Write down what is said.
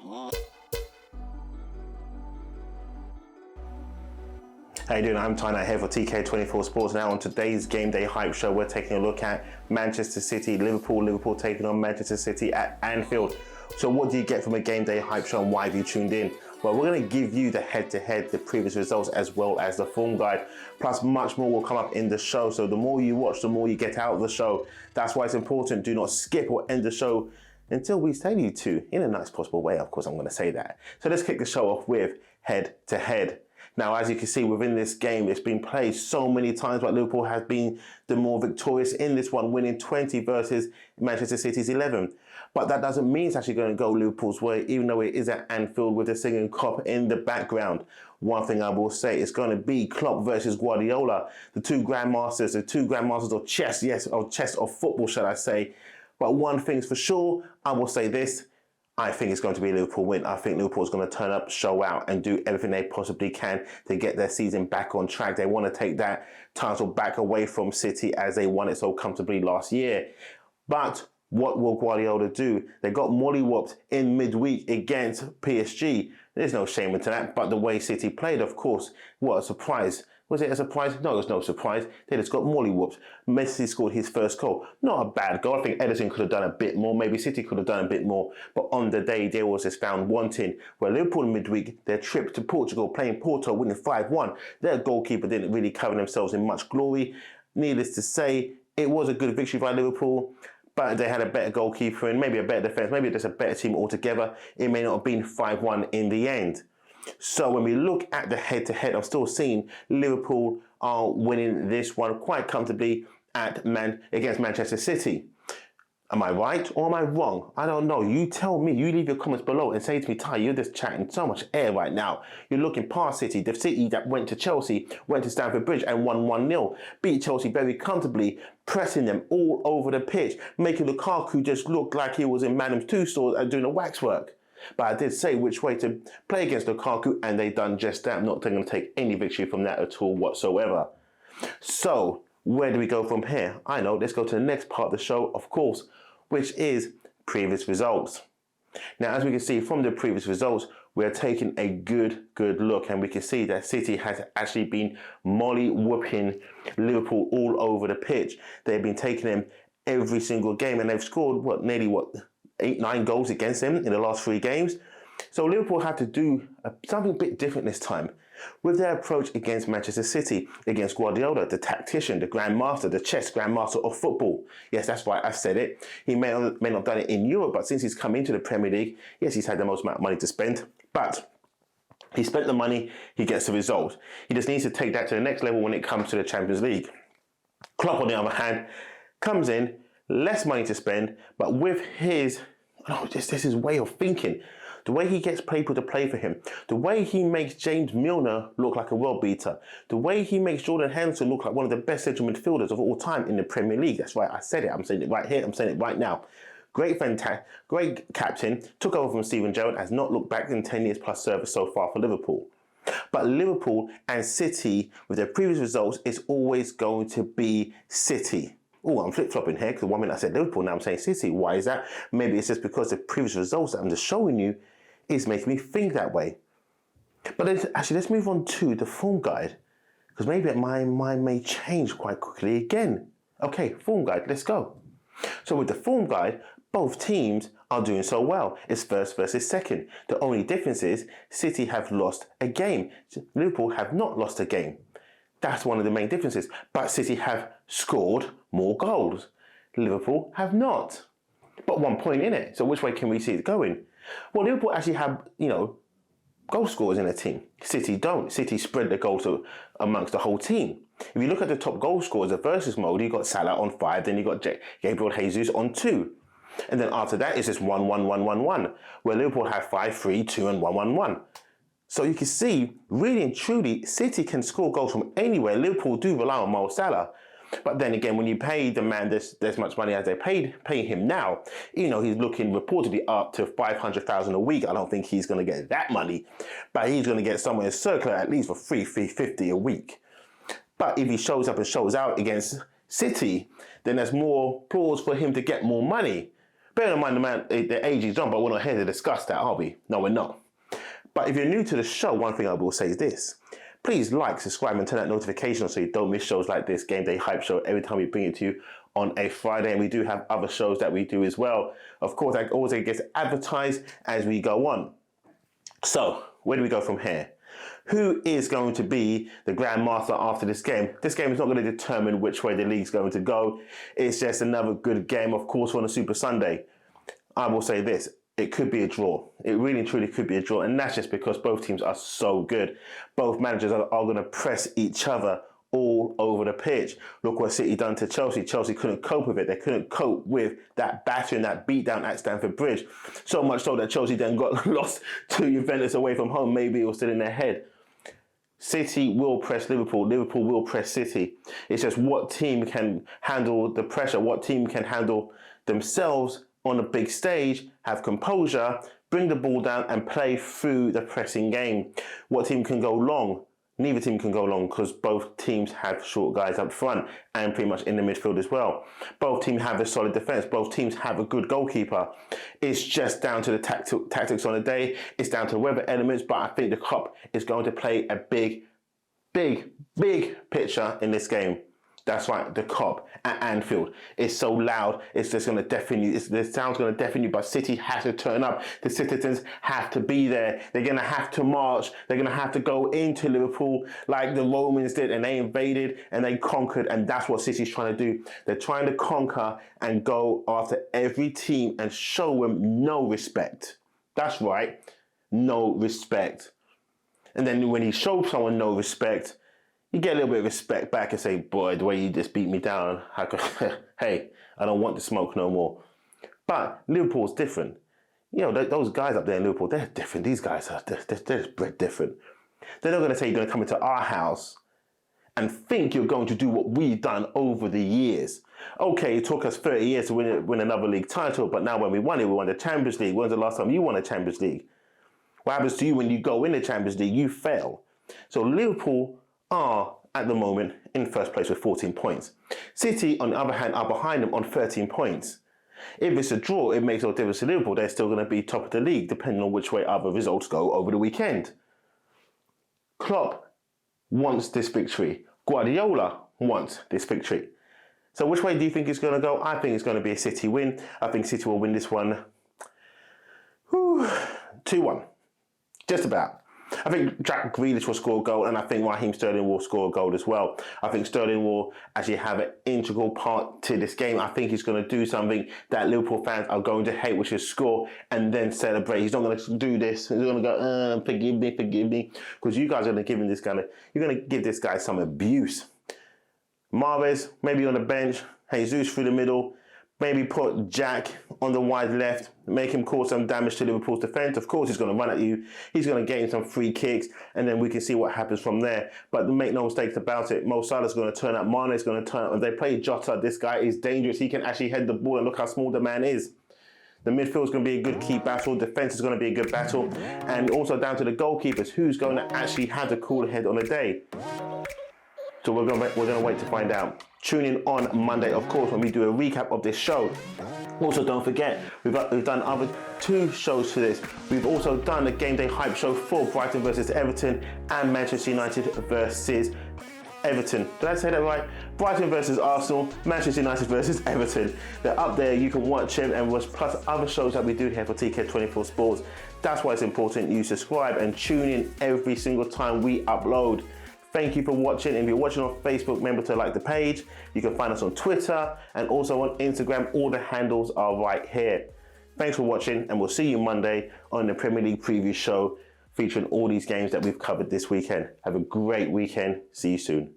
How you doing? I'm Tyner here for TK24 Sports. Now on today's Game Day Hype Show, we're taking a look at Manchester City, Liverpool taking on Manchester City at Anfield. So what do you get from a Game Day Hype Show and why have you tuned in? Well, we're going to give you the head-to-head, the previous results, as well as the form guide, plus much more will come up in the show. So the more you watch, the more you get out of the show. That's why it's important. Do not skip or end the show until we tell you to, in a nice possible way. Of course, I'm going to say that. So let's kick the show off with head-to-head. Now, as you can see within this game, it's been played so many times, but Liverpool has been the more victorious in this one, winning 20 versus Manchester City's 11. But that doesn't mean it's actually going to go Liverpool's way, even though it is at Anfield with the singing Klopp in the background. One thing I will say, it's going to be Klopp versus Guardiola, the two grandmasters of chess, yes, of chess of football, shall I say. But one thing's for sure, I will say this. I think it's going to be a Liverpool win. I think Liverpool's going to turn up, show out, and do everything they possibly can to get their season back on track. They want to take that title back away from City as they won it so comfortably last year. But what will Guardiola do? They got mollywopped in midweek against PSG. There's no shame into that. But the way City played, of course, what a surprise. Was it a surprise? No, it was no surprise. They just got mollywopped. Messi scored his first goal. Not a bad goal. I think Ederson could have done a bit more. Maybe City could have done a bit more. But on the day, there was this found wanting. Where Liverpool in midweek, their trip to Portugal, playing Porto, winning 5-1. Their goalkeeper didn't really cover themselves in much glory. Needless to say, it was a good victory by Liverpool. But they had a better goalkeeper and maybe a better defence, maybe just a better team altogether. It may not have been 5-1 in the end. So when we look at the head-to-head, I'm still seeing Liverpool are winning this one quite comfortably against Manchester City. Am I right or am I wrong? I don't know. You tell me. You leave your comments below and say to me, Ty, you're just chatting so much air right now. You're looking past City, the City that went to Chelsea, went to Stamford Bridge and won 1-0. Beat Chelsea very comfortably, pressing them all over the pitch, making Lukaku just look like he was in Madam's Tussauds and doing the waxwork. But I did say which way to play against Lukaku, and they done just that. I'm not going to take any victory from that at all whatsoever. So, where do we go from here? I know, let's go to the next part of the show, of course, which is previous results. Now, as we can see from the previous results, we're taking a good look, and we can see that City has actually been molly-whooping Liverpool all over the pitch. They've been taking them every single game, and they've scored, nearly 8-9 goals against them in the last 3 games. So Liverpool had to do something a bit different this time with their approach against Manchester City, against Guardiola, the tactician, the grandmaster, the chess grandmaster of football. Yes, that's right, I've said it. He may not have done it in Europe, but since he's come into the Premier League, yes, he's had the most amount of money to spend, but he spent the money, he gets the result. He just needs to take that to the next level when it comes to the Champions League. Klopp, on the other hand, comes in, less money to spend, but with his, this is his way of thinking. The way he gets people to play for him. The way he makes James Milner look like a world beater. The way he makes Jordan Henderson look like one of the best central midfielders of all time in the Premier League. That's right, I said it. I'm saying it right here. I'm saying it right now. Great captain. Took over from Steven Gerrard. Has not looked back in 10 years plus service so far for Liverpool. But Liverpool and City, with their previous results, is always going to be City. Oh, I'm flip-flopping here because 1 minute I said Liverpool, now I'm saying City. Why is that? Maybe it's just because the previous results that I'm just showing you is making me think that way. But actually, let's move on to the form guide, because maybe my mind may change quite quickly again. Okay, form guide, let's go. So with the form guide, both teams are doing so well. It's first versus second. The only difference is City have lost a game. Liverpool have not lost a game. That's one of the main differences. But City have scored more goals. Liverpool have not. But 1 point in it. So which way can we see it going? Well, Liverpool actually have, goal scorers in a team. City don't. City spread the goals amongst the whole team. If you look at the top goal scorers, the versus mode, you've got Salah on 5, then you've got Gabriel Jesus on 2. And then after that, it's just 1-1-1-1-1, where Liverpool have 5-3-2 and 1-1-1. So you can see, really and truly, City can score goals from anywhere. Liverpool do rely on Mo Salah. But then again, when you pay the man this much money as they pay him now, he's looking reportedly up to 500,000 a week. I don't think he's going to get that money, but he's going to get somewhere circular at least for 350 a week. But if he shows up and shows out against City, then there's more clause for him to get more money. Bear in mind the age is on, but we're not here to discuss that, are we? No, we're not. But if you're new to the show, one thing I will say is this. Please like, subscribe, and turn that notification on so you don't miss shows like this Game Day Hype Show every time we bring it to you on a Friday. And we do have other shows that we do as well. Of course, that always gets advertised as we go on. So, where do we go from here? Who is going to be the Grand Master after this game? This game is not going to determine which way the league's going to go. It's just another good game, of course, on a Super Sunday. I will say this. It could be a draw. It really and truly could be a draw. And that's just because both teams are so good. Both managers are going to press each other all over the pitch. Look what City done to Chelsea. Chelsea couldn't cope with it. They couldn't cope with that battering, that beatdown at Stamford Bridge. So much so that Chelsea then got lost to Juventus away from home. Maybe it was still in their head. City will press Liverpool. Liverpool will press City. It's just what team can handle the pressure, what team can handle themselves on a big stage, have composure, bring the ball down and play through the pressing game. What team can go long? Neither team can go long because both teams have short guys up front and pretty much in the midfield as well. Both teams have a solid defence. Both teams have a good goalkeeper. It's just down to the tactics on the day. It's down to the weather elements, but I think the Klopp is going to play a big picture in this game. That's right, the Kop at Anfield. It's so loud, it's just going to deafen you. The sound's going to deafen you, but City has to turn up. The citizens have to be there. They're going to have to march. They're going to have to go into Liverpool like the Romans did, and they invaded and they conquered, and that's what City's trying to do. They're trying to conquer and go after every team and show them no respect. That's right, no respect. And then when you show someone no respect, you get a little bit of respect back and say, boy, the way you just beat me down, hey, I don't want the smoke no more. But Liverpool's different. You know, those guys up there in Liverpool, they're different. These guys are they're just bred different. They're not going to say you're going to come into our house and think you're going to do what we've done over the years. Okay, it took us 30 years to win another league title, but now when we won it, we won the Champions League. When's the last time you won a Champions League? What happens to you when you go in the Champions League? You fail. So Liverpool are at the moment in first place with 14 points. City, on the other hand, are behind them on 13 points. If it's a draw, it makes no difference to Liverpool. They're still going to be top of the league, depending on which way other results go over the weekend. Klopp wants this victory. Guardiola wants this victory. So which way do you think it's going to go? I think it's going to be a City win. I think City will win this one 2-1. Just about. I think Jack Grealish will score a goal, and I think Raheem Sterling will score a goal as well. I think Sterling will actually have an integral part to this game. I think he's going to do something that Liverpool fans are going to hate, which is score and then celebrate. He's not going to do this. He's going to go, forgive me, because you guys are going to give him this you're going to give this guy some abuse. Mahrez, maybe on the bench. Jesus through the middle. Maybe put Jack on the wide left, make him cause some damage to Liverpool's defence. Of course, he's going to run at you. He's going to gain some free kicks, and then we can see what happens from there. But make no mistakes about it, Mo Salah's going to turn up. Mane is going to turn up. If they play Jota, this guy is dangerous. He can actually head the ball, and look how small the man is. The midfield is going to be a good key battle. Defence is going to be a good battle. And also down to the goalkeepers, who's going to actually have the cooler head on the day. So we're going to wait to find out. Tune in on Monday, of course, when we do a recap of this show. Also, don't forget, we've done other 2 shows for this. We've also done a Game Day Hype Show for Brighton versus Everton and Manchester United versus Everton. Did I say that right? Brighton versus Arsenal, Manchester United versus Everton. They're up there. You can watch them, and plus other shows that we do here for TK24 Sports. That's why it's important you subscribe and tune in every single time we upload. Thank you for watching. If you're watching on Facebook, remember to like the page. You can find us on Twitter and also on Instagram. All the handles are right here. Thanks for watching, and we'll see you Monday on the Premier League preview show featuring all these games that we've covered this weekend. Have a great weekend. See you soon.